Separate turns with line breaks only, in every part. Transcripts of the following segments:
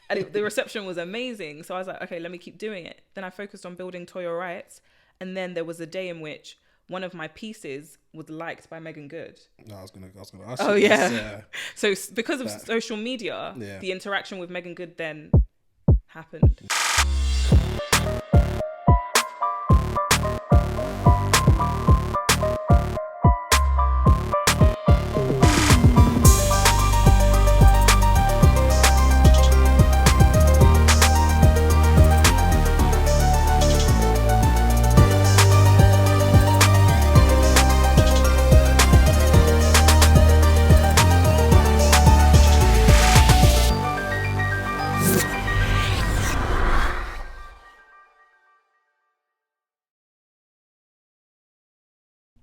And the reception was amazing. So I was like, okay, let me keep doing it. Then I focused on building Toyo Writes. And then there was a day in which one of my pieces was liked by Meagan Good.
No, I was gonna ask
Oh,
you
yeah.
this,
So because of social media,
Yeah.
the interaction with Meagan Good then happened.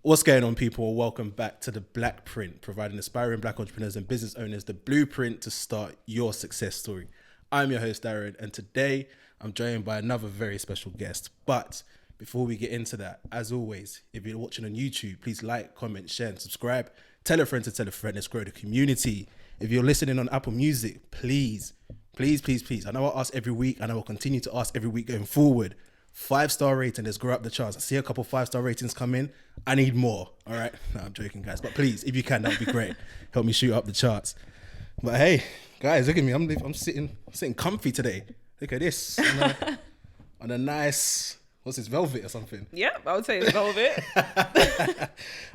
What's going on, people? Welcome back to the Blackprint, providing aspiring black entrepreneurs and business owners the blueprint to start your success story. I'm your host, Darren, and today I'm joined by another very special guest. But before we get into that, as always, if you're watching on YouTube, please like, comment, share, and subscribe. Tell a friend to tell a friend. Let's grow the community. If you're listening on Apple Music, please. I know I ask every week, and I will continue to ask every week going forward. 5-star rating, let's grow up the charts. I see a couple 5-star ratings come in. I need more. All right. No, I'm joking, guys. But please, if you can, that would be great. Help me shoot up the charts. But hey, guys, look at me. I'm sitting comfy today. Look at this. On a nice, what's this, velvet or something?
Yeah, I would say it's velvet.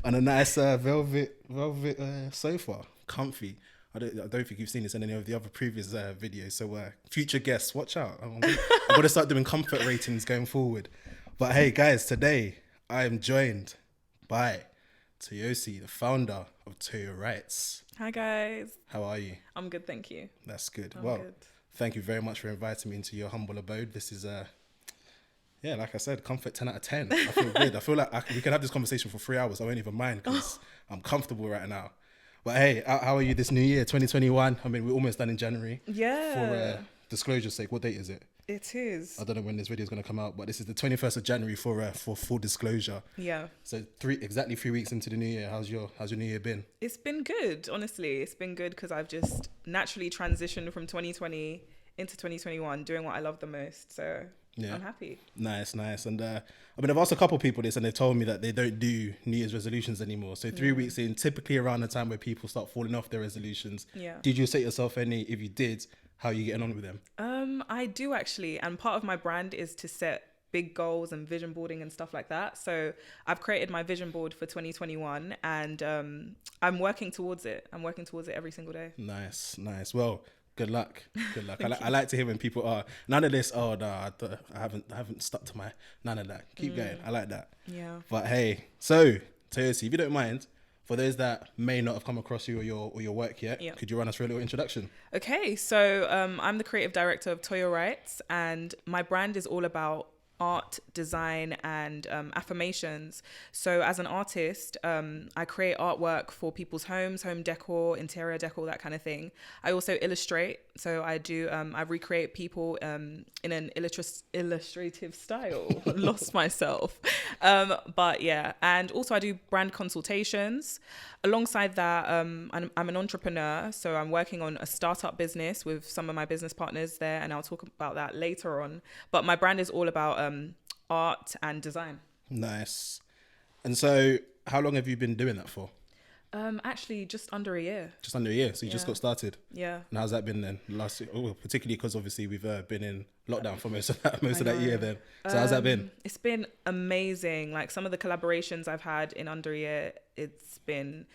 On a nice velvet sofa. Comfy. I don't think you've seen this in any of the other previous videos. So future guests, watch out. I'm going to start doing comfort ratings going forward. But hey, guys, today I am joined by Toyosi, the founder of Toyo Writes.
Hi, guys.
How are you?
I'm good, thank you.
That's good.
I'm
Well,
good.
Thank you very much for inviting me into your humble abode. This is, like I said, comfort 10 out of 10. I feel good. I feel like we can have this conversation for 3 hours. I won't even mind because I'm comfortable right now. But hey, how are you this new year, 2021? I mean, we're almost done in January.
Yeah.
For disclosure's sake, what date is it?
It is.
I don't know when this video is going to come out, but this is the 21st of January for full disclosure.
Yeah.
So exactly 3 weeks into the new year. How's your new year been?
It's been good, honestly. It's been good because I've just naturally transitioned from 2020 into 2021, doing what I love the most. So yeah. I'm happy.
Nice. And I've asked a couple of people this, and they told me that they don't do New Year's resolutions anymore. So 3 weeks in, typically around the time where people start falling off their resolutions.
Yeah.
Did you set yourself any? If you did, how are you getting on with them?
I do actually, and part of my brand is to set big goals and vision boarding and stuff like that. So I've created my vision board for 2021, and I'm working towards it. Every single day.
Nice. Well, good luck. I like to hear when people are none of this. Oh no, I haven't stuck to my none of that. Keep going. I like that.
Yeah.
But hey, so Toyosi, if you don't mind, for those that may not have come across you or your work yet, could you run us through a little introduction?
Okay, so I'm the creative director of Toyo Writes, and my brand is all about art, design, and affirmations. So as an artist, I create artwork for people's homes, home decor, interior decor, that kind of thing. I also illustrate. So I recreate people in an illustrative style. Lost myself. But yeah, and also I do brand consultations. Alongside that, I'm an entrepreneur, so I'm working on a startup business with some of my business partners there, and I'll talk about that later on. But my brand is all about art and design.
Nice. And so how long have you been doing that for?
Actually, just under a year.
Just under a year. So you just got started.
Yeah.
And how's that been then? Last year, particularly because obviously we've been in lockdown for most of that year then. So how's that been?
It's been amazing. Like some of the collaborations I've had in under a year, it's been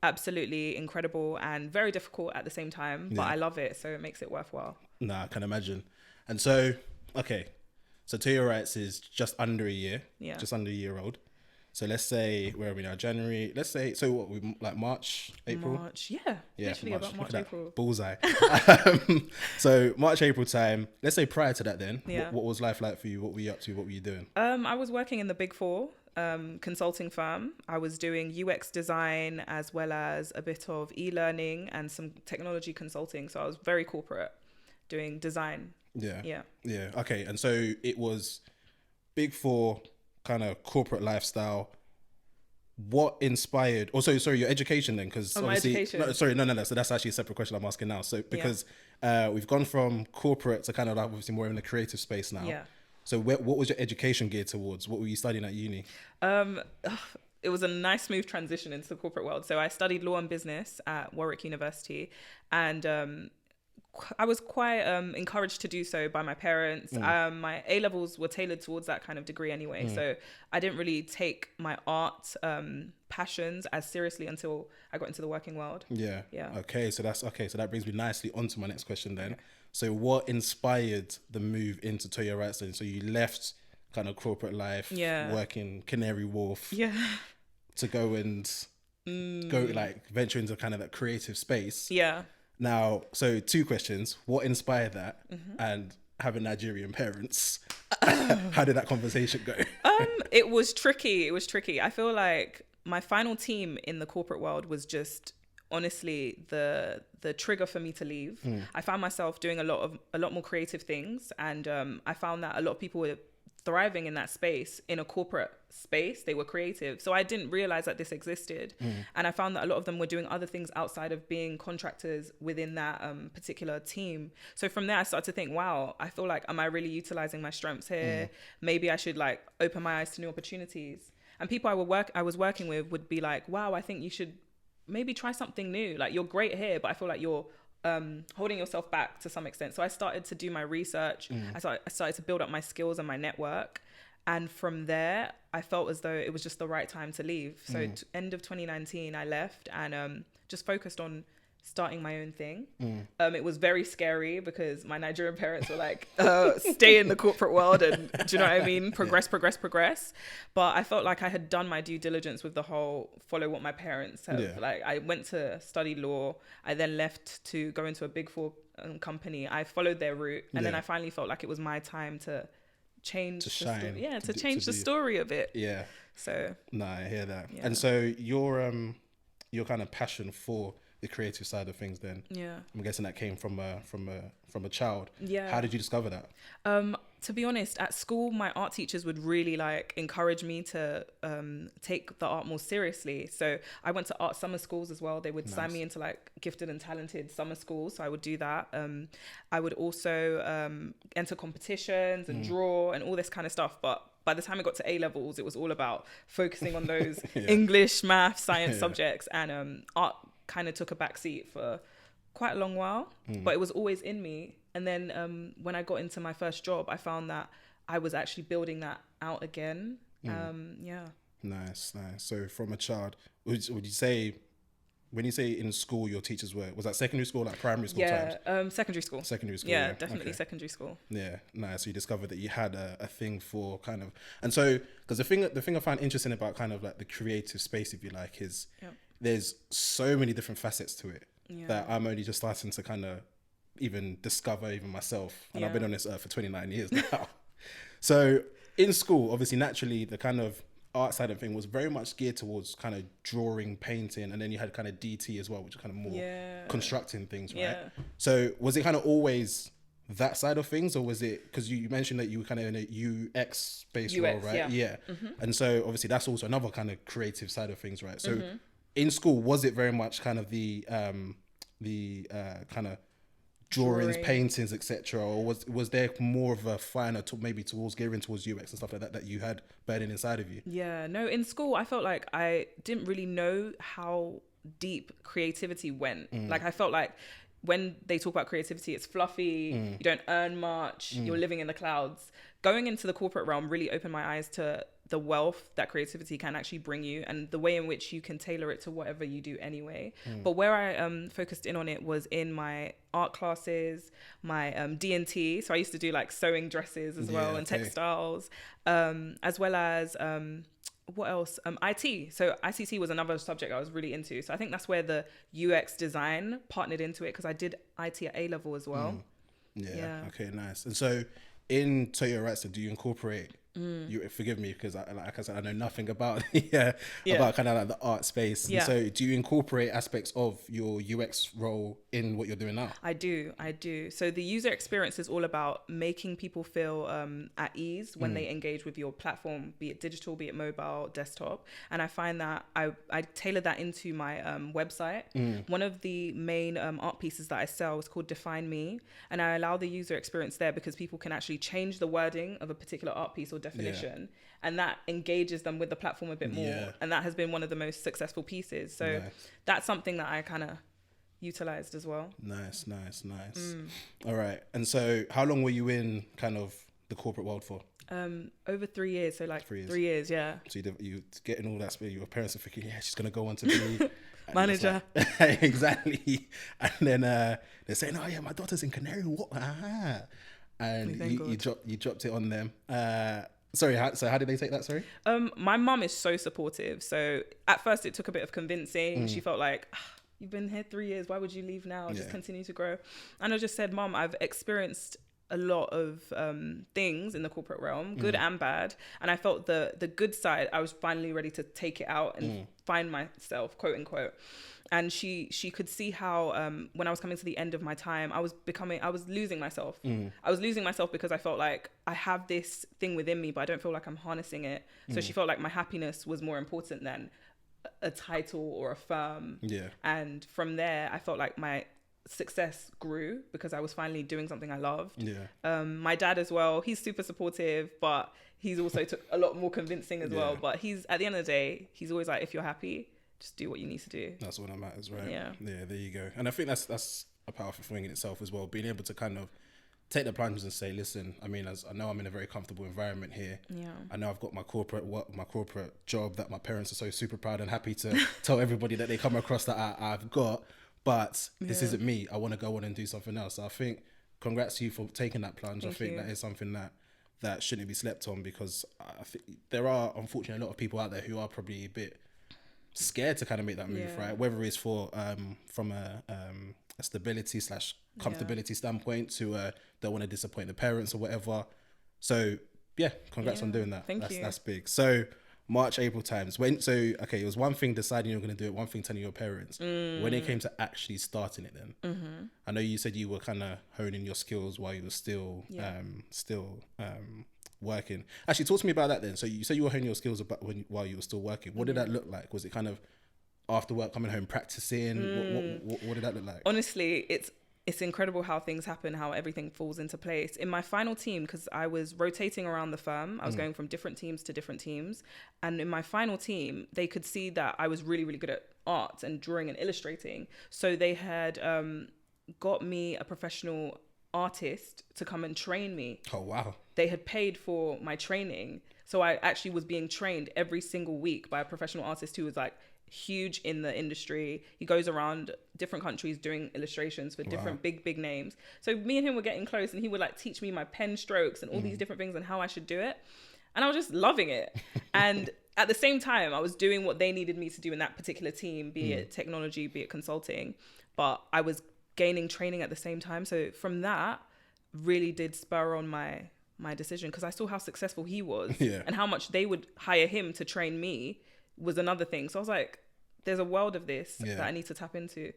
absolutely incredible and very difficult at the same time. But I love it, so it makes it worthwhile.
Nah, I can imagine. And so, okay. So Toyo Writes is just under a year. Yeah. Just under a year old. So let's say, where are we now? January. Let's say, so what, we like March, April?
March, yeah. Literally
March.
About March, April.
Bullseye. So March, April time. Let's say prior to that then, what was life like for you? What were you up to? What were you doing?
I was working in the Big Four consulting firm. I was doing UX design as well as a bit of e-learning and some technology consulting. So I was very corporate doing design. Yeah. Okay. And so it was Big Four kind of corporate lifestyle. What inspired? Also, sorry, your education then, because my education.
No. So that's actually a separate question I'm asking now. So because we've gone from corporate to kind of like obviously more in the creative space now.
Yeah.
So what was your education geared towards? What were you studying at uni?
Um, it was a nice, smooth transition into the corporate world. So I studied law and business at Warwick University, and I was quite encouraged to do so by my parents. My A levels were tailored towards that kind of degree anyway, so I didn't really take my art passions as seriously until I got into the working world.
Yeah.
Yeah.
Okay, so that brings me nicely onto my next question then. Okay. So what inspired the move into Toyo Writes then? So you left kind of corporate life, working Canary Wharf, to go and go like venture into kind of that creative space.
Yeah.
Now, so 2 questions. What inspired that? And having Nigerian parents, how did that conversation go?
It was tricky. I feel like my final team in the corporate world was just honestly the trigger for me to leave. I found myself doing a lot more creative things, and I found that a lot of people were thriving in that space. In a corporate space, they were creative, so I didn't realize that this existed. And I found that a lot of them were doing other things outside of being contractors within that particular team. So from there I started to think, wow, I feel like, am I really utilizing my strengths here? Maybe I should like open my eyes to new opportunities. And people I was working with would be like, wow, I think you should maybe try something new. Like, you're great here, but I feel like you're holding yourself back to some extent. So I started to do my research. I started to build up my skills and my network. And from there, I felt as though it was just the right time to leave. So end of 2019, I left and just focused on starting my own thing. It was very scary because my Nigerian parents were like, stay in the corporate world and, do you know what I mean? Progress. But I felt like I had done my due diligence with the whole follow what my parents have. Like, I went to study law. I then left to go into a Big Four company. I followed their route. And then I finally felt like it was my time to change the story a bit. Yeah. So.
No, I hear that. Yeah. And so your kind of passion for the creative side of things then, I'm guessing that came from a child. How did you discover that?
To be honest, at school my art teachers would really like encourage me to take the art more seriously. So I went to art summer schools as well. They would sign me into like gifted and talented summer schools, so I would do that. I would also enter competitions and draw and all this kind of stuff, but by the time I got to A levels, it was all about focusing on those English, math, science subjects, and art kind of took a back seat for quite a long while, but it was always in me. And then when I got into my first job, I found that I was actually building that out again. Nice.
So from a child, would you say, when you say in school your teachers was that secondary school, like primary school times?
Secondary school.
Yeah,
definitely secondary school.
Yeah, nice. So you discovered that you had a thing for kind of, and so, because the thing I find interesting about kind of like the creative space, if you like, is there's so many different facets to it that I'm only just starting to kind of even discover even myself. And I've been on this earth for 29 years now. So in school, obviously, naturally, the kind of art side of thing was very much geared towards kind of drawing, painting, and then you had kind of DT as well, which is kind of more constructing things, right? So was it kind of always that side of things, or was it, because you mentioned that you were kind of in a UX space role, right? And so obviously that's also another kind of creative side of things, right? So in school, was it very much kind of the kind of drawings, paintings, etc., or was there more of a finer maybe towards gearing towards UX and stuff like that you had burning inside of you? No,
in school I felt like I didn't really know how deep creativity went. Like, I felt like when they talk about creativity, it's fluffy, you don't earn much, you're living in the clouds. Going into the corporate realm really opened my eyes to the wealth that creativity can actually bring you and the way in which you can tailor it to whatever you do anyway. But where I focused in on it was in my art classes, my D&T. So I used to do like sewing dresses as well, and textiles, as well as what else? IT. So ICT was another subject I was really into. So I think that's where the UX design partnered into it, because I did IT at A level as well.
Okay, nice. And so in Toyo Writes, do you incorporate You forgive me because like I said, I know nothing about about kind of like the art space.
Yeah.
And so do you incorporate aspects of your UX role in what you're doing now?
I do. So the user experience is all about making people feel at ease when they engage with your platform, be it digital, be it mobile, desktop. And I find that I tailor that into my website. One of the main art pieces that I sell is called Define Me. And I allow the user experience there because people can actually change the wording of a particular art piece or definition. And that engages them with the platform a bit more.
Yeah.
And that has been one of the most successful pieces. So that's something that I kind of utilized as well.
Nice. All right. And so how long were you in kind of the corporate world for?
Over 3 years. So like 3 years, yeah.
So you getting all that space, your parents are thinking, yeah, she's going to go on to be
manager.
Like, exactly. And then they're saying, oh yeah, my daughter's in Canary Wharf. And you dropped it on them. Sorry, so how did they take that, sorry?
My mum is so supportive. So at first it took a bit of convincing. She felt like, you've been here 3 years, why would you leave now? Just continue to grow. And I just said, Mum, I've experienced a lot of things in the corporate realm, good and bad. And I felt the good side, I was finally ready to take it out and find myself, quote unquote. And she could see how when I was coming to the end of my time, I was losing myself. I was losing myself because I felt like I have this thing within me, but I don't feel like I'm harnessing it. So she felt like my happiness was more important than a title or a firm. And from there, I felt like my success grew because I was finally doing something I loved. My dad as well, he's super supportive, but he's also took a lot more convincing as well. But he's, at the end of the day, he's always like, if you're happy, just do what you need to do.
That's what matters, right?
Yeah,
there you go. And I think that's a powerful thing in itself as well, being able to kind of take the plunge and say, listen, I mean, as I know I'm in a very comfortable environment here. I know I've got my corporate job that my parents are so super proud and happy to tell everybody that they come across that I've got, but this isn't me. I want to go on and do something else. So I think congrats to you for taking that plunge.
Thank
I think
you.
that is something that shouldn't be slept on, because I think there are unfortunately a lot of people out there who are probably a bit scared to kind of make that move, right? Whether it's for from a stability / comfortability standpoint to don't want to disappoint the parents or whatever. So congrats on doing that.
Thank you.
That's big. So March, April times. It was one thing deciding you're going to do it, one thing telling your parents. When it came to actually starting it then, I know you said you were kind of honing your skills while you were still working. Actually, talk to me about that then. So you said you were honing your skills while you were still working. What did that look like? Was it kind of after work, coming home, practicing? What did that look like?
Honestly, it's incredible how things happen, how everything falls into place. In my final team, because I was rotating around the firm, I was going from different teams to different teams. And in my final team, they could see that I was really, really good at art and drawing and illustrating. So they had got me a professional artist to come and train me.
Oh, wow.
They had paid for my training. So I actually was being trained every single week by a professional artist who was like huge in the industry. He goes around different countries doing illustrations for different big names. So me and him were getting close, and he would like teach me my pen strokes and all these different things and how I should do it. And I was just loving it. And at the same time, I was doing what they needed me to do in that particular team, be it technology, be it consulting. But I was gaining training at the same time. So from that, really did spur on my decision, because I saw how successful he was and how much they would hire him to train me was another thing. So I was like, there's a world of this that I need to tap into.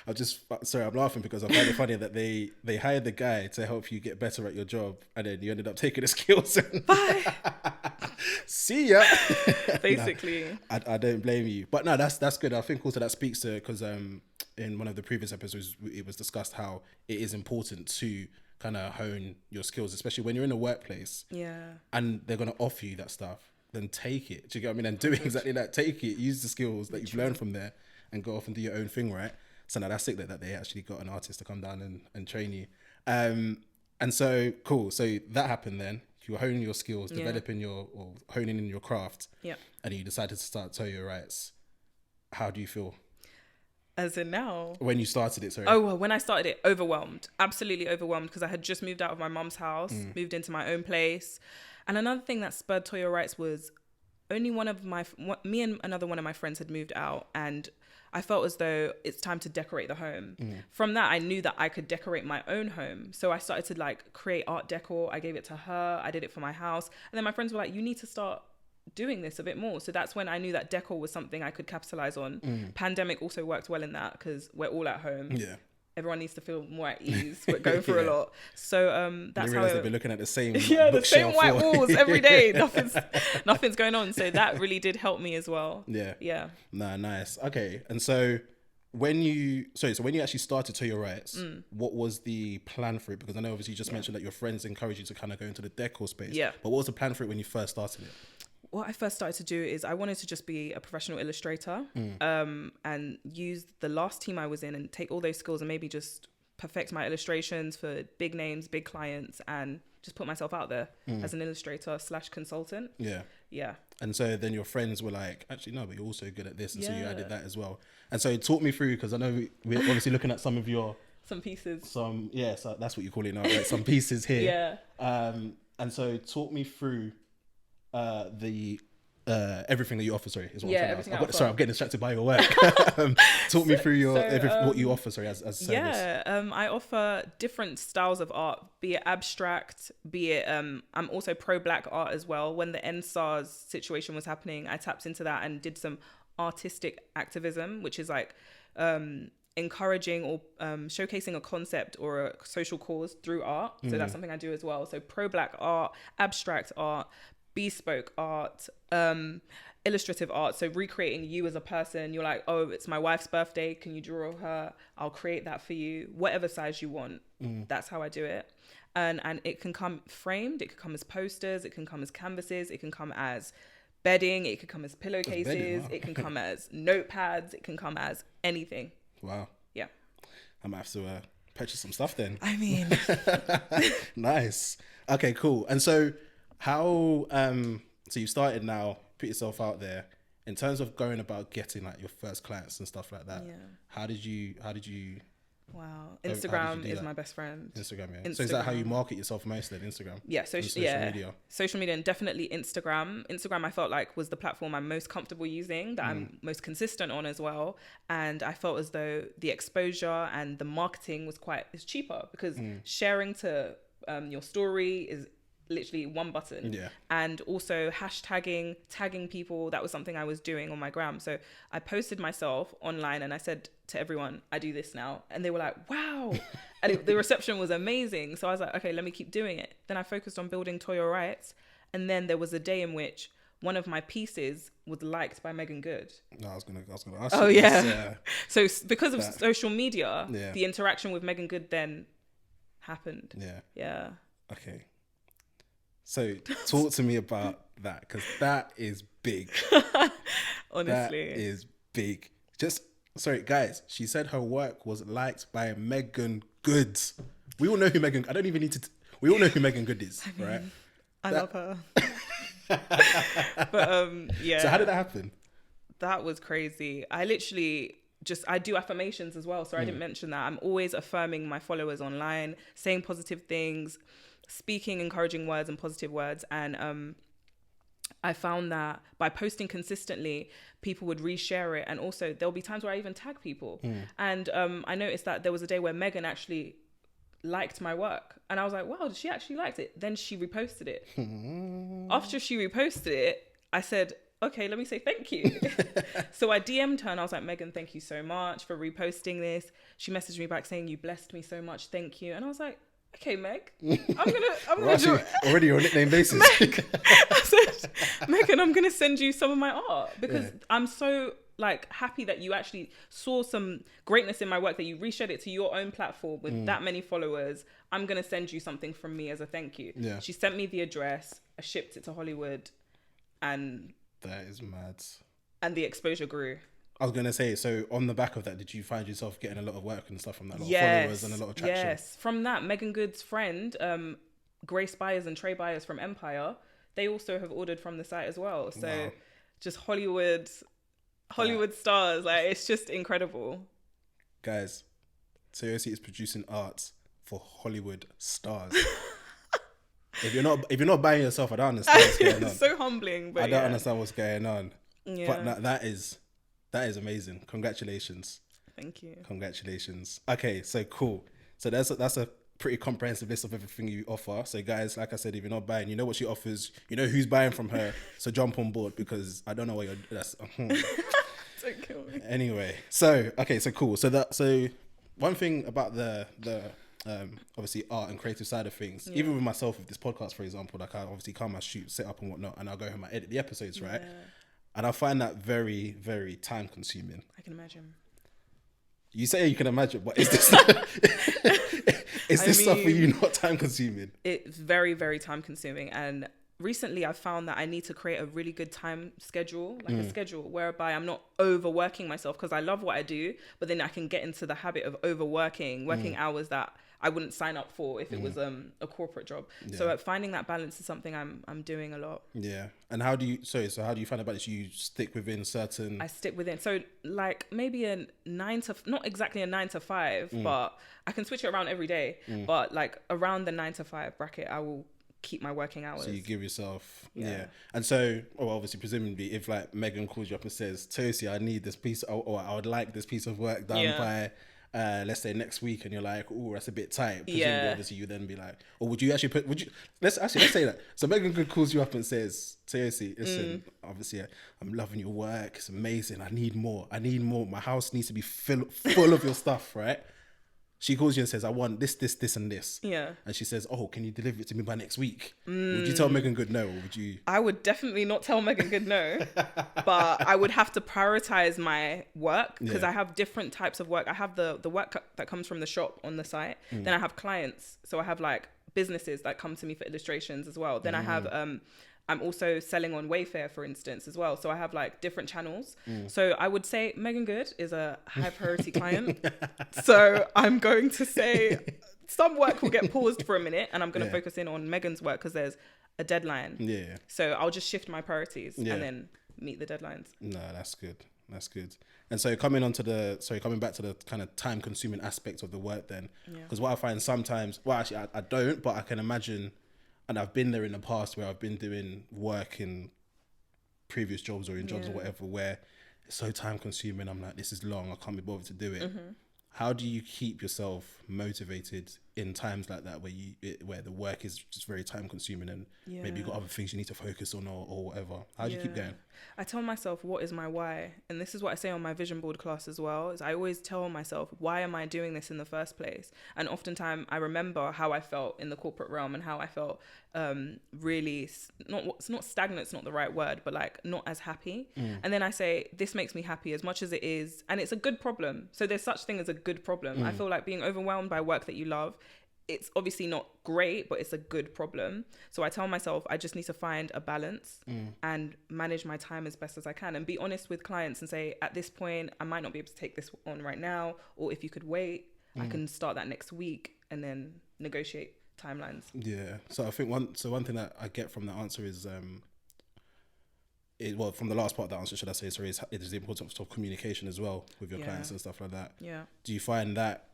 I'm laughing because I find it funny that they hired the guy to help you get better at your job, and then you ended up taking the skills and
bye.
See ya.
Basically.
No, I don't blame you. But no, that's good. I think also that speaks to, because in one of the previous episodes, it was discussed how it is important to kind of hone your skills, especially when you're in a workplace. And they're going to offer you that stuff. Then take it. Do you get what I mean? And do exactly that. Take it. Use the skills that you've learned from there and go off and do your own thing, right? So now that's sick that they actually got an artist to come down and train you. And so, cool. So that happened then. You were honing your skills, developing or honing in your craft. And you decided to start Toyo Writes. How do you feel?
As in now?
When you started it, sorry.
Oh, well, when I started it, overwhelmed. Absolutely overwhelmed, because I had just moved out of my mum's house, moved into my own place. And another thing that spurred Toyo Writes was only me and another one of my friends had moved out, and I felt as though it's time to decorate the home. From that, I knew that I could decorate my own home. So I started to like create art decor. I gave it to her. I did it for my house. And then my friends were like, you need to start doing this a bit more. So that's when I knew that decor was something I could capitalize on. Pandemic also worked well in that because we're all at home.
Yeah.
Everyone needs to feel more at ease. We're going through a lot. So that's how
they've been looking at the same
the same white walls every day. Nothing's going on. So that really did help me as well.
Yeah. Nah, nice. Okay. And so when you actually started Toyo Writes, what was the plan for it? Because I know obviously you just mentioned that your friends encouraged you to kind of go into the decor space.
Yeah.
But what was the plan for it when you first started it?
What I first started to do is I wanted to just be a professional illustrator, and use the last team I was in and take all those skills and maybe just perfect my illustrations for big names, big clients, and just put myself out there as an illustrator / consultant. Yeah. And
so then your friends were like, actually, no, but you're also good at this. And so you added that as well. And so talk me through, because I know we're obviously looking at some of your...
Some pieces.
So that's what you call it now, right? Some pieces here. And so talk me through everything that you offer. Sorry, is what
everything I offer.
Sorry, I'm getting distracted by your work. Talk me through your what you offer. Sorry, as service.
I offer different styles of art, be it abstract, be it. I'm also pro Black art as well. When the NSARS situation was happening, I tapped into that and did some artistic activism, which is like encouraging or showcasing a concept or a social cause through art. So that's something I do as well. So pro Black art, abstract art, bespoke art, illustrative art. So recreating you as a person. You're like, oh, it's my wife's birthday, can you draw her? I'll create that for you, whatever size you want. That's how I do it. And it can come framed, it can come as posters, it can come as canvases, it can come as bedding, it can come as pillowcases, it can come as notepads, it can come as anything.
Wow.
Yeah.
I might have to purchase some stuff then.
I mean.
Nice. Okay, cool. And so how so you started now, put yourself out there in terms of going about getting like your first clients and stuff like that. How did you
Wow. Instagram is my best friend.
Instagram. So is that how you market yourself most then? Instagram?
Yeah. Social media. Social media, and definitely Instagram. Instagram I felt like was the platform I'm most comfortable using, that I'm most consistent on as well. And I felt as though the exposure and the marketing is cheaper, because sharing to your story is literally one button. And also tagging people, that was something I was doing on my gram. So I posted myself online and I said to everyone, I do this now. And they were like, wow. And the reception was amazing. So I was like, okay, let me keep doing it. Then I focused on building Toyo Writes. And then there was a day in which one of my pieces was liked by Meagan Good.
No, I was gonna ask you.
Oh yeah. So because of social media, the interaction with Meagan Good then happened. Yeah.
Okay. So talk to me about that, because that is big.
Honestly.
That is big. Sorry, guys. She said her work was liked by Meagan Good. We all know who Meagan... I don't even need to... We all know who Meagan Good is, right?
I love her. But yeah.
So how did that happen?
That was crazy. I literally... I do affirmations as well. So I didn't mention that. I'm always affirming my followers online, saying positive things, speaking encouraging words and positive words. And I found that by posting consistently, people would reshare it. And also there'll be times where I even tag people. And I noticed that there was a day where Meagan actually liked my work. And I was like, wow, she actually liked it. Then she reposted it. After she reposted it, I said, okay, let me say thank you. So I DM'd her and I was like, Meagan, thank you so much for reposting this. She messaged me back saying, you blessed me so much, thank you. And I was like, okay, Meg, I'm gonna do it.
Already on a nickname basis.
I said, Meagan, I'm gonna send you some of my art, because I'm so like happy that you actually saw some greatness in my work, that you reshared it to your own platform with that many followers. I'm gonna send you something from me as a thank you. She sent me the address, I shipped it to Hollywood, and
that is mad.
And the exposure grew.
I was going to say, so on the back of that, did you find yourself getting a lot of work and stuff from that? A lot of followers and a lot of traction?
Yes. From that, Meagan Good's friend, Grace Byers and Trey Byers from Empire, they also have ordered from the site as well. So just Hollywood stars. Like, it's just incredible.
Guys, Toyosi is producing art for Hollywood stars. If you're not buying yourself, I don't understand what's going on.
It's so humbling, but
I don't understand what's going on.
Yeah.
But that is That is amazing. Congratulations.
Thank you.
Congratulations. Okay, so cool. So that's a pretty comprehensive list of everything you offer. So guys, like I said, if you're not buying, you know what she offers, you know who's buying from her. So jump on board, because I don't know what you're.
Don't kill me.
Anyway, so okay, so cool. So one thing about the obviously art and creative side of things, even with myself with this podcast, for example, like I obviously come, I shoot, set up and whatnot, and I'll go home, I edit the episodes, right? And I find that very, very time consuming.
I can imagine.
You say you can imagine, but is this stuff for you not time consuming?
It's very, very time consuming. And recently I've found that I need to create a really good time schedule, like a schedule whereby I'm not overworking myself, because I love what I do, but then I can get into the habit of working hours that I wouldn't sign up for if it was a corporate job. Yeah. So finding that balance is something I'm doing a lot.
Yeah. And how do you find a balance? You stick within certain...
I stick within. So like maybe not exactly a 9 to 5, but I can switch it around every day. But like around the 9 to 5 bracket, I will keep my working hours.
So you give yourself... Yeah. And so, obviously, presumably, if like Meagan calls you up and says, Toyosi, I need this piece, or I would like this piece of work done by... let's say next week, and you're like, oh, that's a bit tight. Presumably, obviously, you then be like, or would you actually let's say that. So Meagan Good calls you up and says, Toyosi, listen, obviously, I'm loving your work. It's amazing. I need more. My house needs to be full of your stuff, right? She calls you and says, I want this, and this.
Yeah.
And she says, oh, can you deliver it to me by next week? Would you tell Meagan Good no, or would you?
I would definitely not tell Meagan Good no, but I would have to prioritize my work, because I have different types of work. I have the work that comes from the shop on the site. Then I have clients. So I have like businesses that come to me for illustrations as well. Then I have, I'm also selling on Wayfair, for instance, as well. So I have like different channels. So I would say Meagan Good is a high priority client. So I'm going to say some work will get paused for a minute, and I'm going to focus in on Megan's work because there's a deadline. Yeah. So I'll just shift my priorities and then meet the deadlines. No,
that's good. That's good. And so coming back to the kind of time consuming aspect of the work then, because what I find sometimes, well, actually I don't, but I can imagine, and I've been there in the past where I've been doing work in previous jobs or in jobs or whatever, where it's so time consuming. I'm like, this is long. I can't be bothered to do it. How do you keep yourself motivated in times like that where the work is just very time consuming and maybe you've got other things you need to focus on or whatever? How do you keep going?
I tell myself, what is my why? And this is what I say on my vision board class as well, is I always tell myself, why am I doing this in the first place? And oftentimes I remember how I felt in the corporate realm and how I felt really, it's not stagnant, it's not the right word, but like not as happy. And then I say, this makes me happy as much as it is. And it's a good problem. So there's such thing as a good problem. I feel like being overwhelmed by work that you love, it's obviously not great, but it's a good problem. So I tell myself, I just need to find a balance and manage my time as best as I can and be honest with clients and say, at this point, I might not be able to take this on right now. Or if you could wait, I can start that next week and then negotiate timelines. Yeah.
So I think one thing that I get from that answer is, from the last part of that answer, should I say, sorry, it is the importance of communication as well with your clients and stuff like that. Yeah. Do you find that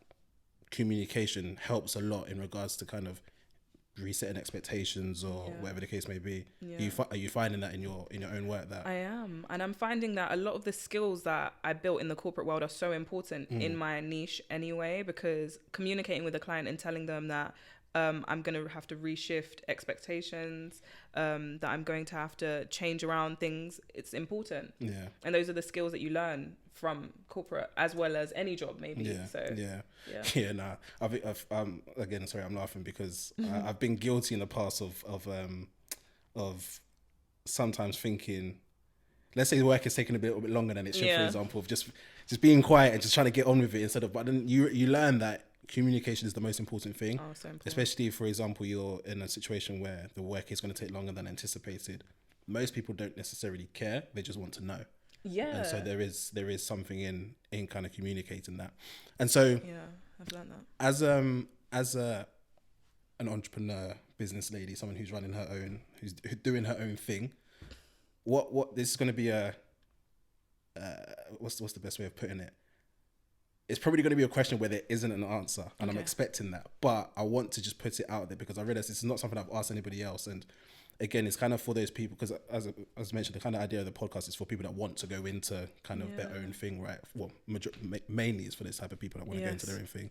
communication helps a lot in regards to kind of resetting expectations or whatever the case may be? Are you finding that in your own work? That
I am, and I'm finding that a lot of the skills that I built in the corporate world are so important in my niche anyway, because communicating with a client and telling them that I'm going to have to reshift expectations, that I'm going to have to change around things, it's important. Yeah. And those are the skills that you learn from corporate as well as any job maybe. Nah.
I've again, sorry, I'm laughing because I've been guilty in the past of sometimes thinking, let's say the work is taking a little bit longer than it should, for example, of just being quiet and just trying to get on with it instead of, but then you learn that communication is the most important thing. Oh, so important. Especially if, for example, you're in a situation where the work is going to take longer than anticipated. Most people don't necessarily care. They just want to know. Yeah. And so there is something in kind of communicating that. And so
I've learned that.
As an entrepreneur, business lady, someone who's running her own, who's doing her own thing, what this is going to be what's the best way of putting it? It's probably going to be a question where there isn't an answer, and I'm expecting that. But I want to just put it out there because I realize this is not something I've asked anybody else. And again, it's kind of for those people, because as mentioned, the kind of idea of the podcast is for people that want to go into kind of their own thing, right? Well, mainly it's for this type of people that want to go into their own thing.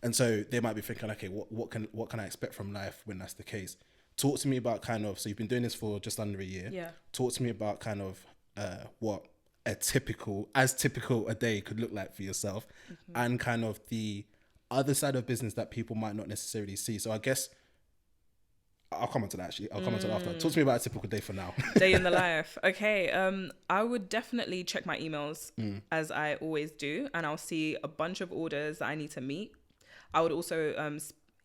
And so they might be thinking, okay, what can I expect from life when that's the case? Talk to me about kind of, so you've been doing this for just under a year.
Yeah.
Talk to me about kind of what a typical a day could look like for yourself, and kind of the other side of business that people might not necessarily see. So I guess I'll come on to that actually. I'll come on to that after. Talk to me about a typical day for now.
Day in the life. Okay. I would definitely check my emails as I always do, and I'll see a bunch of orders that I need to meet. I would also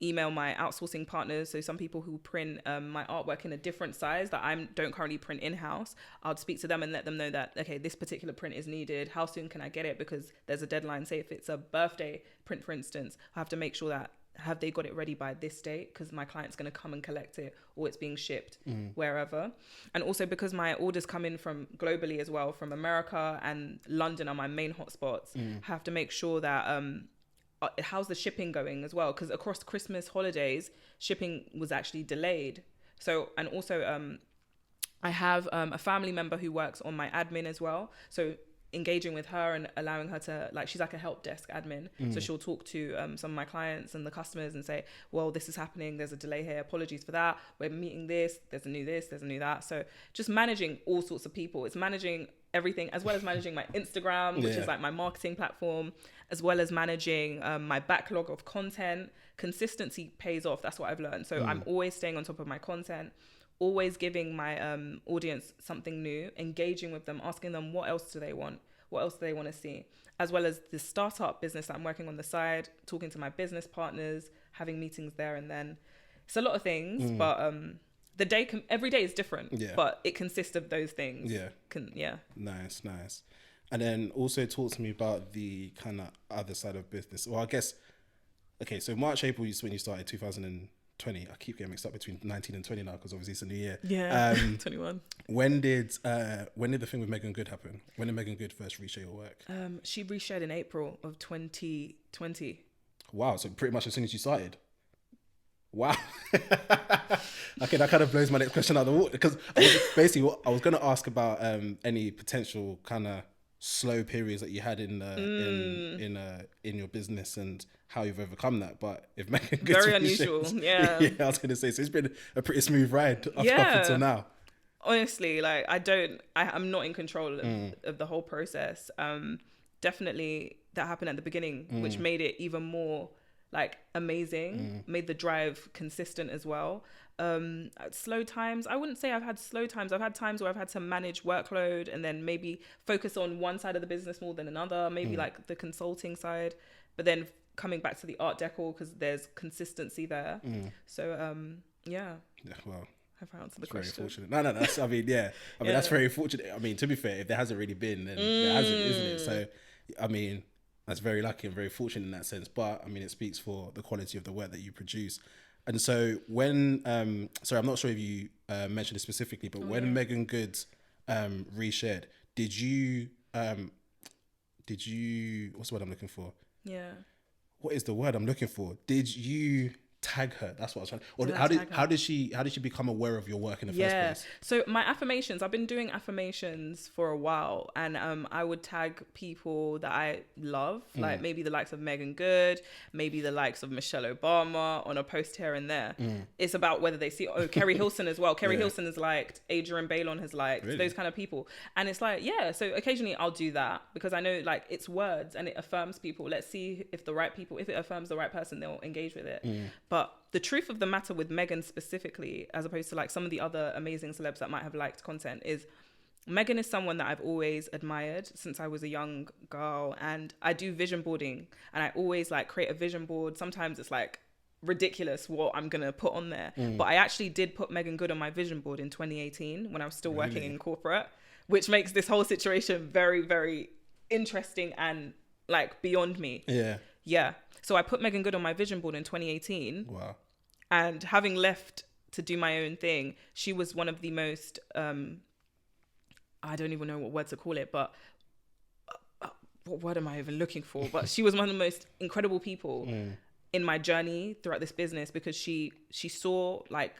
email my outsourcing partners. So some people who print my artwork in a different size that I don't currently print in-house, I'll speak to them and let them know that, okay, this particular print is needed. How soon can I get it? Because there's a deadline. Say if it's a birthday print, for instance, I have to make sure that have they got it ready by this date, because my client's going to come and collect it, or it's being shipped wherever. And also because my orders come in from globally as well, from America and London are my main hotspots, I have to make sure that how's the shipping going as well, because across Christmas holidays shipping was actually delayed. So, and also I have a family member who works on my admin as well, so engaging with her and allowing her to, like, she's like a help desk admin, so she'll talk to some of my clients and the customers and say, well, this is happening, there's a delay here, apologies for that, we're meeting this, there's a new that. So just managing all sorts of people. It's managing everything, as well as managing my Instagram, which is like my marketing platform, as well as managing my backlog of content. Consistency pays off. That's what I've learned. So I'm always staying on top of my content, always giving my audience something new, engaging with them, asking them what else do they want to see, as well as the startup business that I'm working on the side, talking to my business partners, having meetings there and then. It's a lot of things, but every day is different, but it consists of those things. Nice.
And then also talk to me about the kind of other side of business. Well, I guess, okay, so March, April is when you started, 2020. I keep getting mixed up between 19 and 20 now, because obviously it's a new year.
21.
When did the thing with Meagan Good happen? When did Meagan Good first reshare your work?
She reshared in April of 2020.
Wow, so pretty much as soon as you started. Wow. Okay, that kind of blows my next question out of the water, because basically what I was going to ask about any potential kind of slow periods that you had in your business and how you've overcome that. But if Meagan Good,
very unusual, yeah,
I was going to say, so it's been a pretty smooth ride up until now.
Honestly, like I'm not in control of the whole process. Definitely that happened at the beginning, which made it even more like amazing, made the drive consistent as well. Slow times, I wouldn't say I've had slow times. I've had times where I've had to manage workload and then maybe focus on one side of the business more than another, maybe like the consulting side, but then coming back to the art decor because there's consistency there. So
well,
have I answered the question?
Very fortunate. No, that's, I mean, that's very fortunate. I mean, to be fair, if there hasn't really been, then there hasn't, isn't it? So, I mean, that's very lucky and very fortunate in that sense. But I mean, it speaks for the quality of the work that you produce. And so when, sorry, I'm not sure if you mentioned it specifically, but when Meagan Good reshared, did you, what's the word I'm looking for?
Yeah.
What is the word I'm looking for? Did you tag her? That's what I was trying to, or how did she become aware of your work in the first place?
So my affirmations, I've been doing affirmations for a while, and I would tag people that I love, like maybe the likes of Meagan Good, maybe the likes of Michelle Obama on a post here and there. It's about whether they see, Kerry Hilson as well. Kerry Hilson is liked, Adrian Bailon has liked, those kind of people. And it's like, so occasionally I'll do that because I know like it's words and it affirms people. Let's see if if it affirms the right person, they'll engage with it. But the truth of the matter with Meagan specifically, as opposed to like some of the other amazing celebs that might have liked content, is Meagan is someone that I've always admired since I was a young girl, and I do vision boarding, and I always like create a vision board. Sometimes it's like ridiculous what I'm gonna put on there, but I actually did put Meagan Good on my vision board in 2018 when I was still working in corporate, which makes this whole situation very, very interesting and like beyond me. Yeah. So I put Meagan Good on my vision board in 2018.
Wow.
And having left to do my own thing, she was one of the most, I don't even know what word to call it, but what word am I even looking for? But she was one of the most incredible people in my journey throughout this business, because she saw like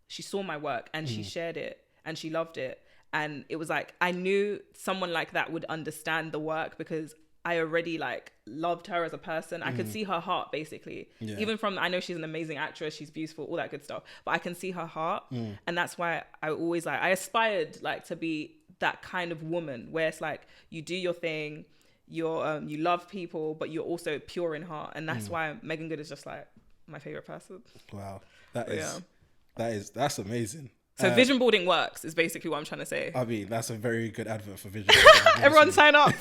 she saw my work and she shared it and she loved it. And it was like, I knew someone like that would understand the work because I already like loved her as a person. I could see her heart basically.
Yeah.
Even from, I know she's an amazing actress, she's beautiful, all that good stuff, but I can see her heart. And that's why I always like, I aspired like to be that kind of woman where it's like, you do your thing, you love people, but you're also pure in heart. And that's why Meagan Good is just like my favorite person.
Wow. That's amazing.
So vision boarding works is basically what I'm trying to say.
I mean, that's a very good advert for vision boarding.
Everyone sign up.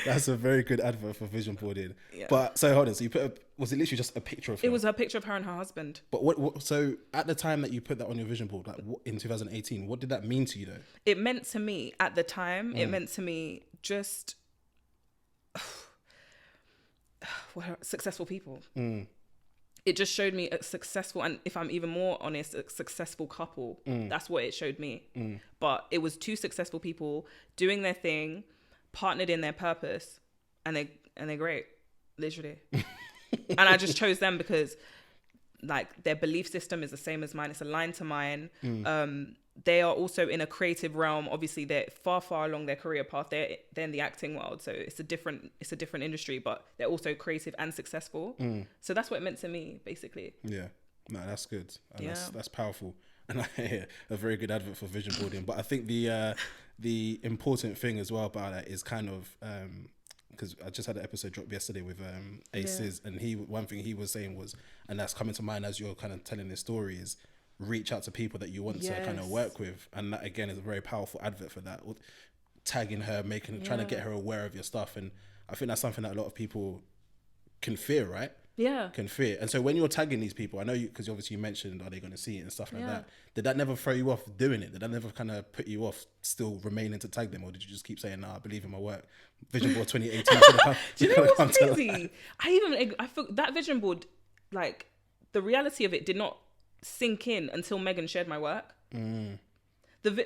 That's a very good advert for vision boarding.
Yeah.
But so hold on. So you was it literally just a picture of her?
It was a picture of her and her husband.
But what so at the time that you put that on your vision board, like in 2018, what did that mean to you though?
It meant to me at the time, it meant to me just successful people. It just showed me a successful, and if I'm even more honest, a successful couple. That's what it showed me. But it was two successful people doing their thing, partnered in their purpose, and they're great, literally. And I just chose them because like their belief system is the same as mine. It's aligned to mine. They are also in a creative realm. Obviously, they're far along their career path. They're in the acting world, so it's a different industry. But they're also creative and successful. So that's what it meant to me, basically.
Yeah, no, that's good. And that's powerful, and a very good advert for vision boarding. But I think the important thing as well about that is kind of because I just had an episode drop yesterday with Aces, and one thing he was saying was, and that's coming to mind as you're kind of telling this story, is reach out to people that you want to kind of work with. And that again is a very powerful advert for that, tagging her, trying to get her aware of your stuff. And I think that's something that a lot of people can fear, right? Can fear. And so when you're tagging these people, I know you, because obviously you mentioned, are they going to see it and stuff like that? Did that never throw you off doing it? Did that never kind of put you off still remaining to tag them? Or did you just keep saying, nah, I believe in my work? Vision board 2018.
Do you know what's crazy? I feel that vision board, like the reality of it did not sink in until Meagan shared my work.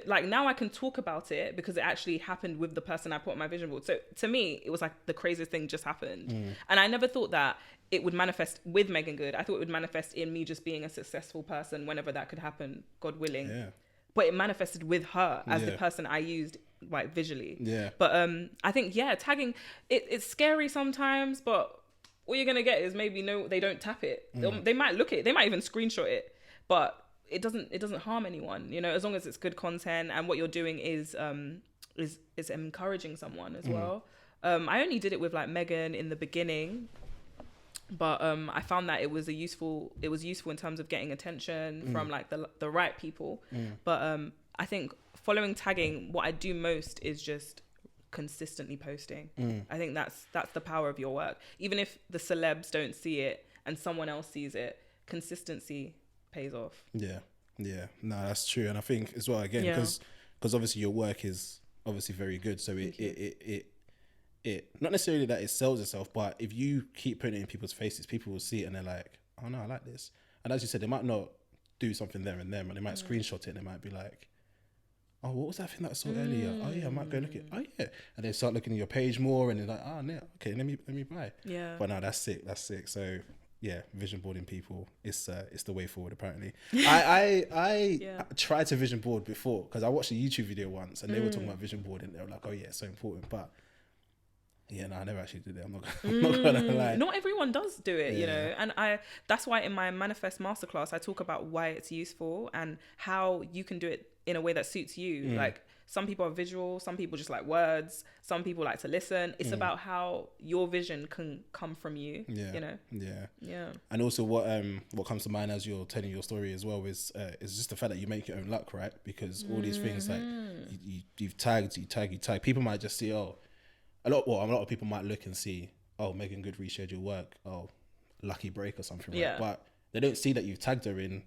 Like now I can talk about it because it actually happened with the person I put on my vision board. So to me, it was like the craziest thing just happened. And I never thought that it would manifest with Meagan Good. I thought it would manifest in me just being a successful person whenever that could happen, God willing. But it manifested with her as the person I used, like visually. But I think tagging it's scary sometimes, but all you're gonna get is maybe they don't tap it. They might look at it, they might even screenshot it, but it doesn't harm anyone, you know, as long as it's good content and what you're doing is encouraging someone as well. I only did it with like Meagan in the beginning, but I found that it was useful in terms of getting attention from like the right people. But I think following tagging, what I do most is just consistently posting. I think that's the power of your work. Even if the celebs don't see it and someone else sees it, consistency pays off. No, that's true. And I think as well, again, because obviously your work is obviously very good, so it not necessarily that it sells itself, but if you keep putting it in people's faces, people will see it and they're like, oh no, I like this. And as you said, they might not do something there and then, but they might screenshot it and they might be like, oh, what was that thing that I saw earlier? Oh yeah, I might go look at. Oh yeah, and they start looking at your page more, and they're like, oh no, okay, let me buy. But no, that's sick. So yeah, vision boarding people, it's the way forward apparently. I tried to vision board before because I watched a YouTube video once and they were talking about vision boarding. They were like, oh yeah, it's so important, but yeah, no, I never actually did it. I'm not gonna lie. Not everyone does do it, you know, and that's why in my Manifest Masterclass I talk about why it's useful and how you can do it in a way that suits you. Like some people are visual, some people just like words, some people like to listen. It's about how your vision can come from you, you know. And also what comes to mind as you're telling your story as well is just the fact that you make your own luck, right? Because all these things like you've tagged, you tag. People might just see, oh, a lot of people might look and see, oh, Meagan Good reschedule work, oh, lucky break or something, right? But they don't see that you've tagged her in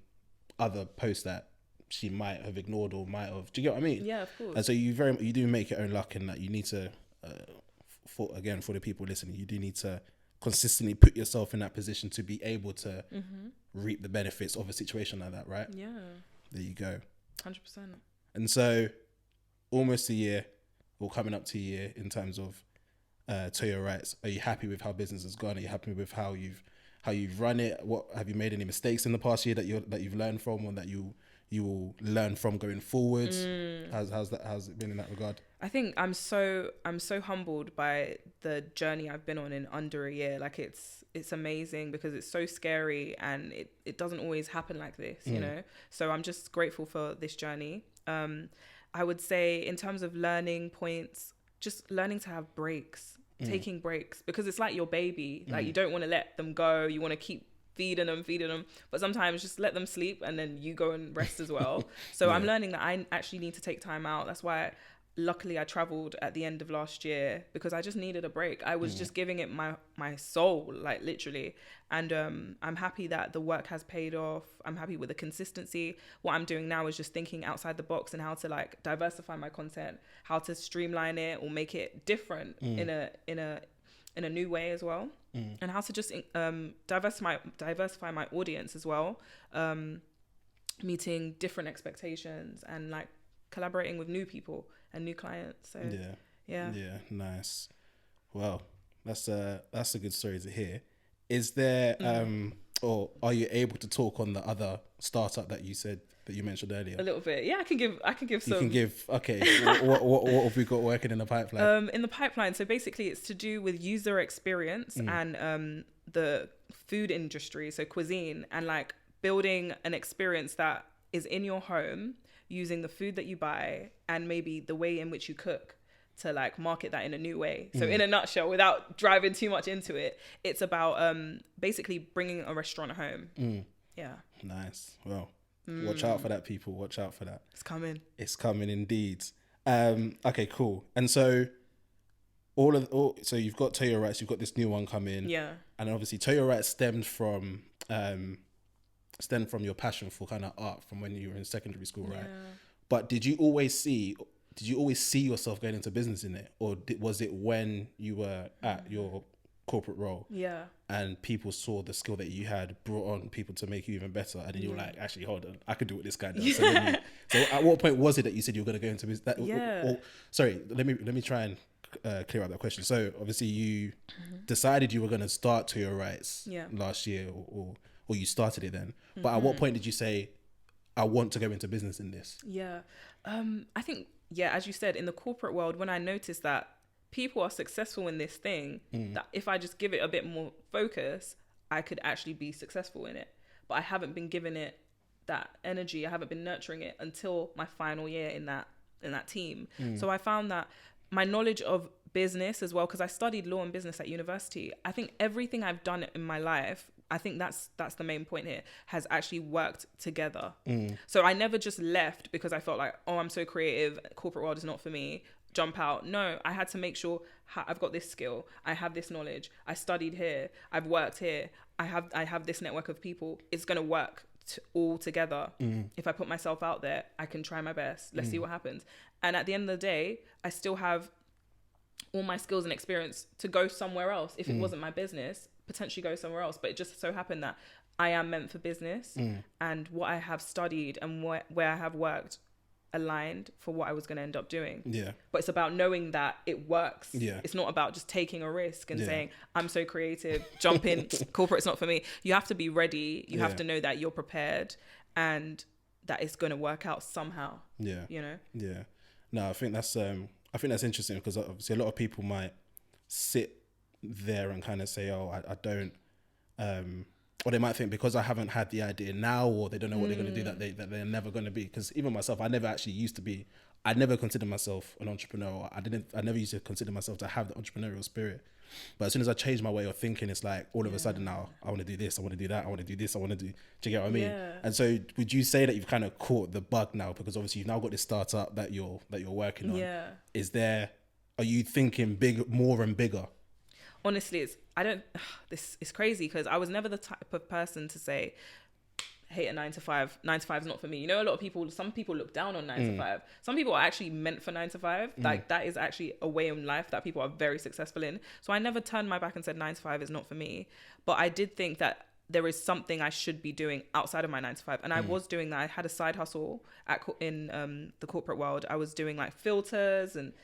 other posts that she might have ignored or might have. Do you get what I mean? Yeah, of course.
And so you do make your own luck, and that you need to, for the people listening, you do need to consistently put yourself in that position to be able to reap the benefits of a situation like that, right?
Yeah.
There you go.
100%.
And so, almost a year, or coming up to a year in terms of Toyo Writes. Are you happy with how business has gone? Are you happy with how you've how you've run it? What have you made any mistakes in the past year that you've learned from, or that you will learn from going forwards? How's it been in that regard?
I think I'm so humbled by the journey I've been on in under a year. Like it's amazing because it's so scary and it doesn't always happen like this, you know? So I'm just grateful for this journey. I would say in terms of learning points, just learning to have breaks, taking breaks, because it's like your baby. Like you don't want to let them go. You want to keep feeding them, but sometimes just let them sleep and then you go and rest as well. So I'm learning that I actually need to take time out. That's why luckily I traveled at the end of last year, because I just needed a break. I was just giving it my soul, like literally. And I'm happy that the work has paid off. I'm happy with the consistency. What I'm doing now is just thinking outside the box and how to like diversify my content, how to streamline it or make it different in a new way as well. And how to just diversify my audience as well, meeting different expectations and like collaborating with new people and new clients. So yeah,
nice. Well, that's a good story to hear. Is there or are you able to talk on the other startup that you said that you mentioned earlier?
A little bit. Yeah, I can give some.
You can give. Okay. what have we got working in the pipeline?
In the pipeline, so basically it's to do with user experience and the food industry, so cuisine, and like building an experience that is in your home using the food that you buy and maybe the way in which you cook to like market that in a new way. So in a nutshell, without driving too much into it, it's about basically bringing a restaurant home. Yeah. Nice.
Well, watch out for that, people. Watch out for that.
It's coming.
It's coming indeed. Okay, cool. And so so you've got Toyo Writes, you've got this new one coming.
Yeah.
And obviously Toyo Writes stemmed from your passion for kind of art from when you were in secondary school, right? But did you always see yourself going into business in it, or was it when you were at your corporate role and people saw the skill that you had, brought on people to make you even better, and then you were like, actually, hold on, I could do what this guy does. So at what point was it that you said you were going to go into business? Sorry, let me try and clear up that question. So obviously you decided you were going to start Toyo Writes last year, or you started it then. But at what point did you say, I want to go into business in this?
I think, as you said, in the corporate world, when I noticed that people are successful in this thing, that if I just give it a bit more focus, I could actually be successful in it. But I haven't been giving it that energy. I haven't been nurturing it until my final year in that team. So I found that my knowledge of business as well, because I studied law and business at university, I think everything I've done in my life, I think that's the main point here, has actually worked together. So I never just left because I felt like, oh, I'm so creative, corporate world is not for me, jump out. No, I had to make sure I've got this skill, I have this knowledge, I studied here, I've worked here, I have this network of people. It's going to work all together. If I put myself out there, I can try my best. Let's see what happens. And at the end of the day, I still have all my skills and experience to go somewhere else. If it wasn't my business, potentially go somewhere else. But it just so happened that I am meant for business, and what I have studied and where I have worked aligned for what I was going to end up doing. But it's about knowing that it works. It's not about just taking a risk and saying, I'm so creative, jump in, corporate's not for me. You have to be ready. You have to know that you're prepared and that it's going to work out somehow. You know?
No, I think that's interesting, because obviously a lot of people might sit there and kind of say, oh, I don't, or they might think because I haven't had the idea now, or they don't know what they're going to do, that they're never going to be. Because even myself, I never actually used to be. I never considered myself an entrepreneur. I never used to consider myself to have the entrepreneurial spirit. But as soon as I changed my way of thinking, it's like all of a sudden now I want to do this, I want to do that, I want to do this, I want to do. Do you get what I mean? And so, would you say that you've kind of caught the bug now, because obviously you've now got this startup that you're working on? Are you thinking more and bigger?
Honestly, this is crazy, because I was never the type of person to say, hate a 9 to 5. 9 to 5 is not for me. You know, some people look down on 9 to 5. Some people are actually meant for 9 to 5. Like that is actually a way in life that people are very successful in. So I never turned my back and said 9 to 5 is not for me. But I did think that there is something I should be doing outside of my 9 to 5. And I was doing that. I had a side hustle in the corporate world. I was doing like filters and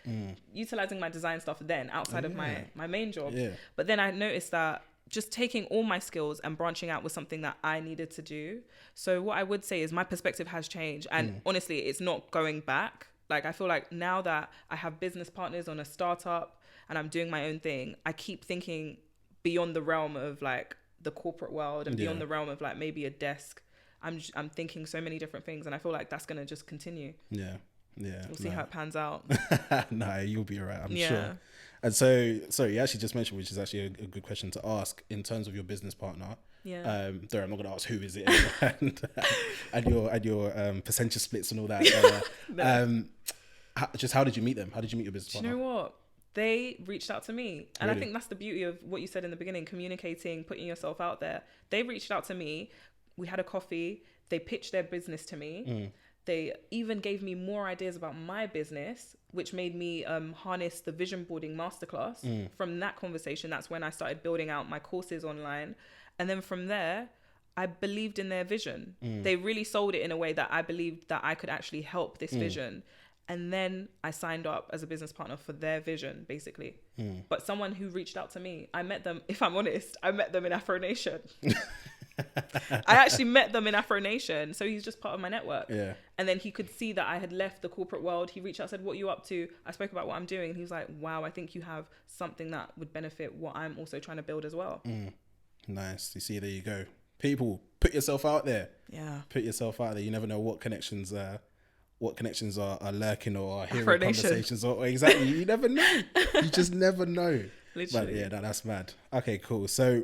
utilizing my design stuff then outside of my main job. But then I noticed that just taking all my skills and branching out was something that I needed to do. So what I would say is my perspective has changed. And honestly, it's not going back. Like, I feel like now that I have business partners on a startup and I'm doing my own thing, I keep thinking beyond the realm of like the corporate world and beyond the realm of like maybe a desk. I'm thinking so many different things, and I feel like that's going to just continue.
Yeah.
We'll see how it pans out.
No, you'll be all right, I'm sure. And so, sorry, you actually just mentioned, which is actually a good question to ask in terms of your business partner.
Yeah.
Sorry, I'm not going to ask who is it and your percentage splits and all that. How did you meet them? How did you meet your business partner?
You know what? They reached out to me. And
Really?
I think that's the beauty of what you said in the beginning, communicating, putting yourself out there. They reached out to me. We had a coffee. They pitched their business to me. They even gave me more ideas about my business, which made me harness the vision boarding masterclass. From that conversation, that's when I started building out my courses online. And then from there, I believed in their vision. They really sold it in a way that I believed that I could actually help this vision. And then I signed up as a business partner for their vision, basically. But someone who reached out to me, I met them, if I'm honest, I met them in Afro Nation. I actually met them in Afro Nation. So he's just part of my network.
Yeah.
And then he could see that I had left the corporate world. He reached out, said, what are you up to? I spoke about what I'm doing. And he was like, wow, I think you have something that would benefit what I'm also trying to build as well.
Nice. You see, there you go. People, put yourself out there.
Yeah.
Put yourself out there. You never know what connections are lurking or are hearing
Afro Nation.
conversations or exactly. You never know. You just never know.
Literally.
But yeah, that's mad. Okay, cool. So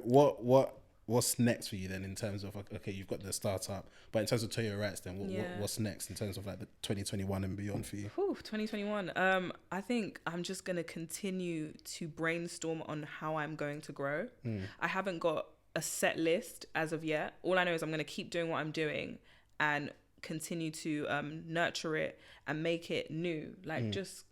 what's next for you then in terms of, okay, you've got the startup, but in terms of Toyo Writes then, what's next in terms of like the 2021 and beyond for you?
2021. I think I'm just going to continue to brainstorm on how I'm going to grow. I haven't got a set list as of yet. All I know is I'm going to keep doing what I'm doing and continue to nurture it and make it new. Like just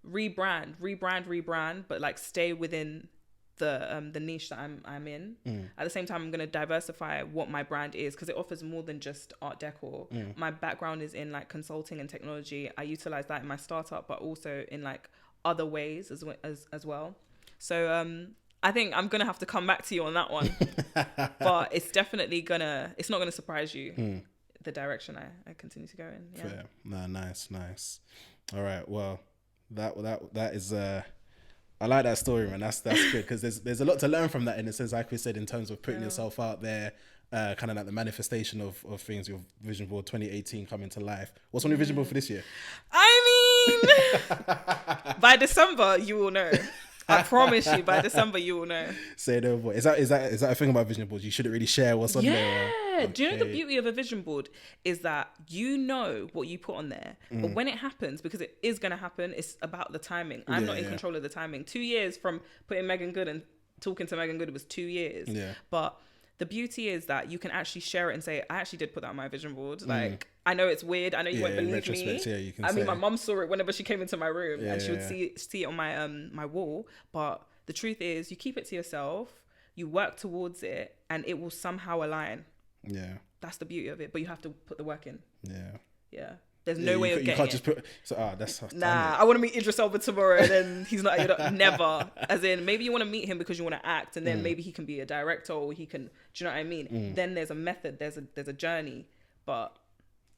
rebrand, but like stay within the niche that I'm in. At the same time, I'm going to diversify what my brand is because it offers more than just art decor. My background is in like consulting and technology. I utilize that in my startup, but also in like other ways as well. So I think I'm going to have to come back to you on that one, but it's definitely it's not going to surprise you. The direction I continue to go in. Yeah.
Fair. No, nice. All right. Well, that is I like that story, man. That's good because there's a lot to learn from that in a sense, like we said, in terms of putting yourself out there, kind of like the manifestation of things. Your vision board 2018 coming to life. What's on your vision board for this year?
I mean, by December you will know. I promise you, by December you will know.
Say no more. Is that a thing about vision boards? You shouldn't really share what's on there.
Yeah. Do you know the beauty of a vision board is that you know what you put on there, but when it happens, because it is going to happen, it's about the timing. I'm not in control of the timing. 2 years from putting Meagan Good and talking to Meagan Good was 2 years.
Yeah.
But the beauty is that you can actually share it and say, I actually did put that on my vision board. Like, I know it's weird. I know you won't believe me.
Yeah, you can
I mean, my mum saw it whenever she came into my room and she would see it on my my wall. But the truth is, you keep it to yourself, you work towards it, and it will somehow align.
Yeah.
That's the beauty of it. But you have to put the work in.
Yeah.
Yeah. There's no way of getting it. You can't just put...
So, that's...
Nah, I want to meet Idris Elba tomorrow and then he's not... Never. As in, maybe you want to meet him because you want to act and then maybe he can be a director or he can... Do you know what I mean? Then there's a method. There's a journey. But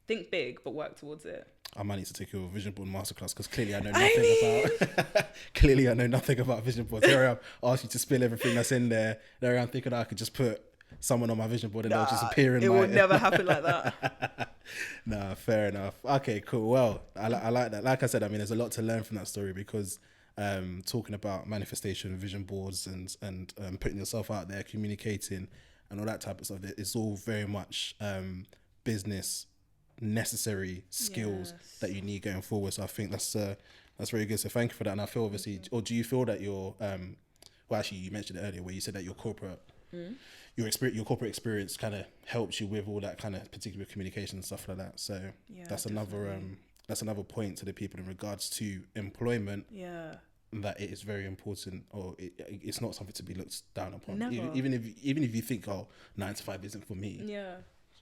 think big, but work towards it.
I might need to take your vision board masterclass because clearly I know nothing about vision boards. Here I am, ask you to spill everything that's in there. There I am thinking I could just put someone on my vision board and they'll just appear in
it will never happen like that.
Nah, fair enough. Okay, cool. Well, I like that. Like I said, I mean, there's a lot to learn from that story because talking about manifestation, vision boards and putting yourself out there, communicating and all that type of stuff, it's all very much business necessary skills that you need going forward. So I think that's very good. So thank you for that. And I feel obviously, or do you feel that your well, actually you mentioned it earlier where you said that your corporate your corporate experience kind of helps you with all that kind of particular communication and stuff like that. So that's another point to the people in regards to employment.
Yeah.
That it is very important, or it's not something to be looked down upon.
Never.
Even if you think, 9 to 5 isn't for me.
Yeah.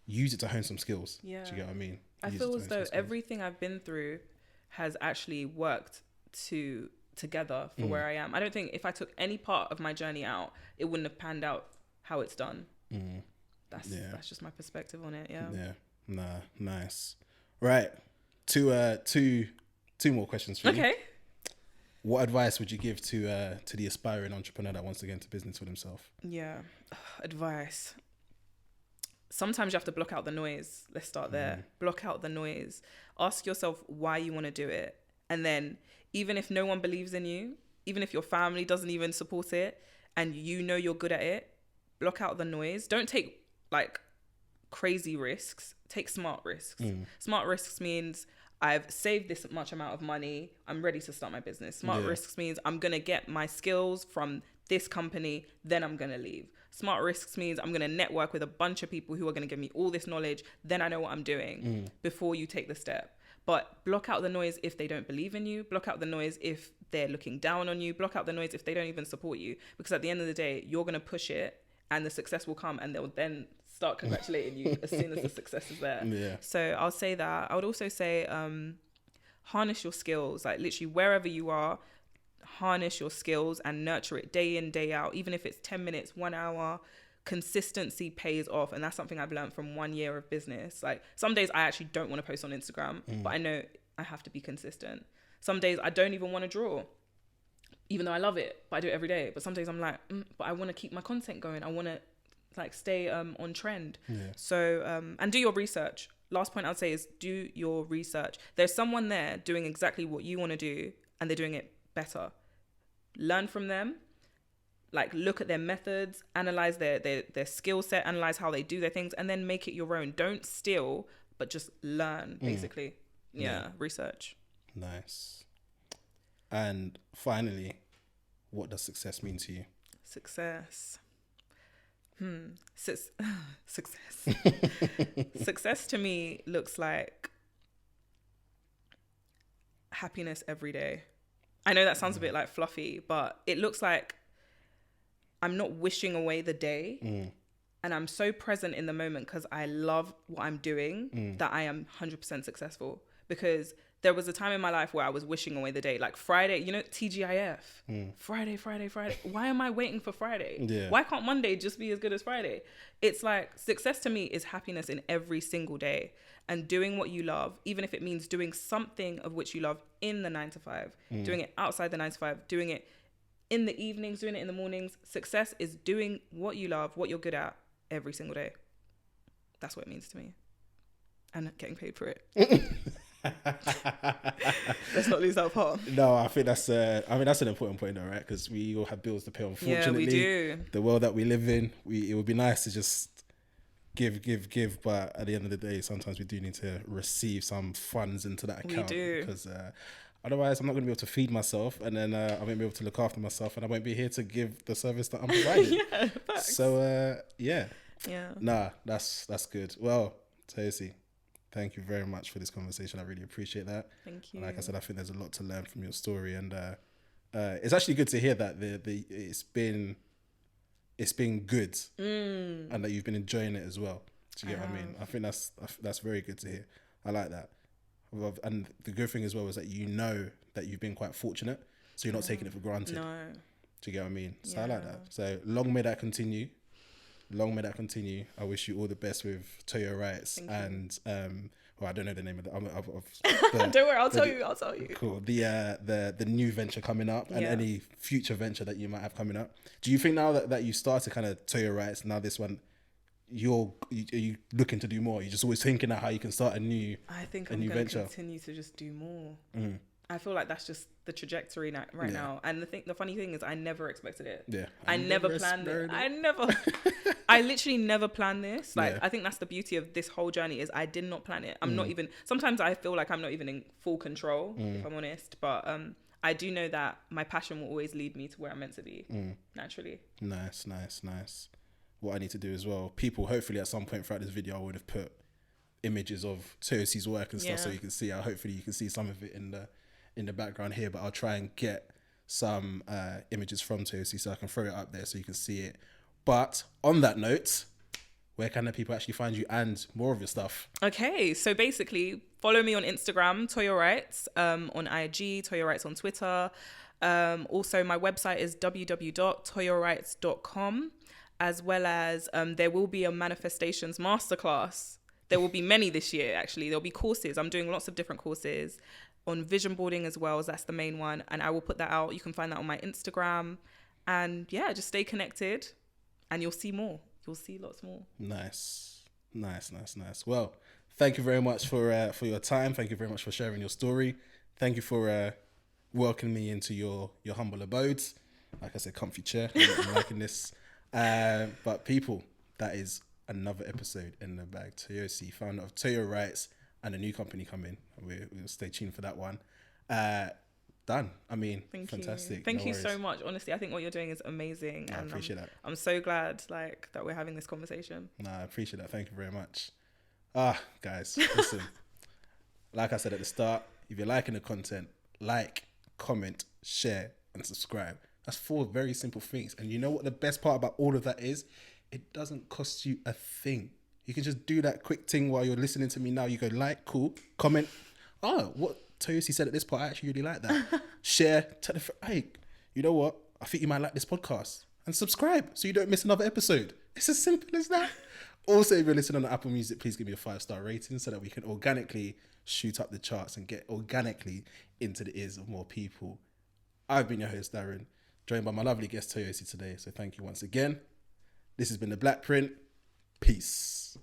Use it to hone some skills.
Yeah.
Do you get what I mean?
I feel as though everything I've been through has actually worked together for where I am. I don't think if I took any part of my journey out, it wouldn't have panned out how it's done.
Mm.
That's just my perspective on it. Yeah.
Nice. Right. Two more questions for you.
Okay.
What advice would you give to the aspiring entrepreneur that wants to get into business for himself?
Yeah. Advice. Sometimes you have to block out the noise. Let's start there. Block out the noise. Ask yourself why you want to do it. And then even if no one believes in you, even if your family doesn't even support it, and you know you're good at it, block out the noise. Don't take like crazy risks. Take smart risks. Smart risks means I've saved this much amount of money. I'm ready to start my business. Smart risks means I'm going to get my skills from this company, then I'm going to leave. Smart risks means I'm going to network with a bunch of people who are going to give me all this knowledge. Then I know what I'm doing before you take the step. But block out the noise if they don't believe in you. Block out the noise if they're looking down on you. Block out the noise if they don't even support you. Because at the end of the day, you're going to push it and the success will come and they'll then start congratulating you as soon as the success is there.
Yeah.
So I'll say that. I would also say harness your skills. Like literally wherever you are, harness your skills and nurture it day in, day out. Even if it's 10 minutes, 1 hour, consistency pays off. And that's something I've learned from 1 year of business. Like some days I actually don't want to post on Instagram, but I know I have to be consistent. Some days I don't even want to draw, even though I love it, but I do it every day. But some days I'm like, but I want to keep my content going. I want to like stay on trend. So and do your research. Last point I'd say is do your research. There's someone there doing exactly what you want to do and they're doing it better. Learn from them. Like look at their methods, analyze their skill set, analyze how they do their things, and then make it your own. Don't steal, but just learn, basically. Research.
Nice. And finally, what does success mean to you?
Success. Success. Success to me looks like happiness every day. I know that sounds a bit like fluffy, but it looks like I'm not wishing away the day and I'm so present in the moment because I love what I'm doing that I am 100% successful. Because there was a time in my life where I was wishing away the day. Like Friday, you know, TGIF. Friday. Why am I waiting for Friday?
Yeah.
Why can't Monday just be as good as Friday? It's like success to me is happiness in every single day. And doing what you love, even if it means doing something of which you love in the 9 to 5, doing it outside the 9 to 5, doing it in the evenings, doing it in the mornings. Success is doing what you love, what you're good at every single day. That's what it means to me. And getting paid for it. Let's not lose that part.
No, I think that's an important point though, right? Because we all have bills to pay. Unfortunately,
yeah, we do.
The world that we live in, it would be nice to just give, but at the end of the day, sometimes we do need to receive some funds into that account.
We do.
Because otherwise I'm not going to be able to feed myself, and then I won't be able to look after myself, and I won't be here to give the service that I'm providing.
Yeah, facts.
So
yeah.
Nah, that's good. Well, Toyosi, thank you very much for this conversation. I really appreciate that.
Thank you.
Like I said, I think there's a lot to learn from your story, and it's actually good to hear that it's been good, and that you've been enjoying it as well. Do you get what I mean? I think that's very good to hear. I like that. And the good thing as well is that you know that you've been quite fortunate, so you're not taking it for granted.
No.
Do you get what I mean? So I like that. So long may that continue. I wish you all the best with Toyo Writes and well, I don't know the name of the
don't worry, I'll tell you.
Cool. The new venture coming up and any future venture that you might have coming up. Do you think now that you started kind of Toyo Writes, now this one, are you looking to do more? You're just always thinking about how you can start a new venture?
I think I'm going to continue to just do more. I feel like that's just the trajectory right now. And the funny thing is I never expected it.
Yeah.
I never planned it. I literally never planned this. Like, I think that's the beauty of this whole journey is I did not plan it. I'm not even, sometimes I feel like I'm not even in full control, if I'm honest. But I do know that my passion will always lead me to where I'm meant to be, naturally. Nice.
What I need to do as well, people, hopefully at some point throughout this video, I would have put images of Toyosi's work and stuff so you can see. Hopefully you can see some of it in the background here, but I'll try and get some images from Toyosi so I can throw it up there so you can see it. But on that note, where can the people actually find you and more of your stuff? Okay,
so basically follow me on Instagram, Toyo Writes, on IG, Toyo Writes on Twitter. Also my website is www.toyowrites.com. as well as there will be a manifestations masterclass. There will be many this year, actually. There'll be courses. I'm doing lots of different courses on vision boarding as well, as that's the main one. And I will put that out. You can find that on my Instagram. And yeah, just stay connected and you'll see more. You'll see lots more.
Nice. Well, thank you very much for your time. Thank you very much for sharing your story. Thank you for welcoming me into your humble abodes. Like I said, comfy chair. I'm liking this. But people, that is another episode in the bag. Toyosi, founder of Toyo Writes, and a new company coming. We'll stay tuned for that one. Done. I mean, fantastic.
Thank you so much. Honestly, I think what you're doing is amazing.
I appreciate that.
I'm so glad that we're having this conversation.
I appreciate that. Thank you very much. Guys, listen. Like I said at the start, if you're liking the content, like, comment, share, and subscribe. That's 4 very simple things. And you know what the best part about all of that is? It doesn't cost you a thing. You can just do that quick thing while you're listening to me now. You go like, cool, comment. What Toyosi said at this part, I actually really like that. Share, tell a friend, hey, you know what? I think you might like this podcast. And subscribe so you don't miss another episode. It's as simple as that. Also, if you're listening on Apple Music, please give me a 5-star rating so that we can organically shoot up the charts and get organically into the ears of more people. I've been your host, Darren, joined by my lovely guest, Toyosi, today. So thank you once again. This has been the Blackprint. Peace.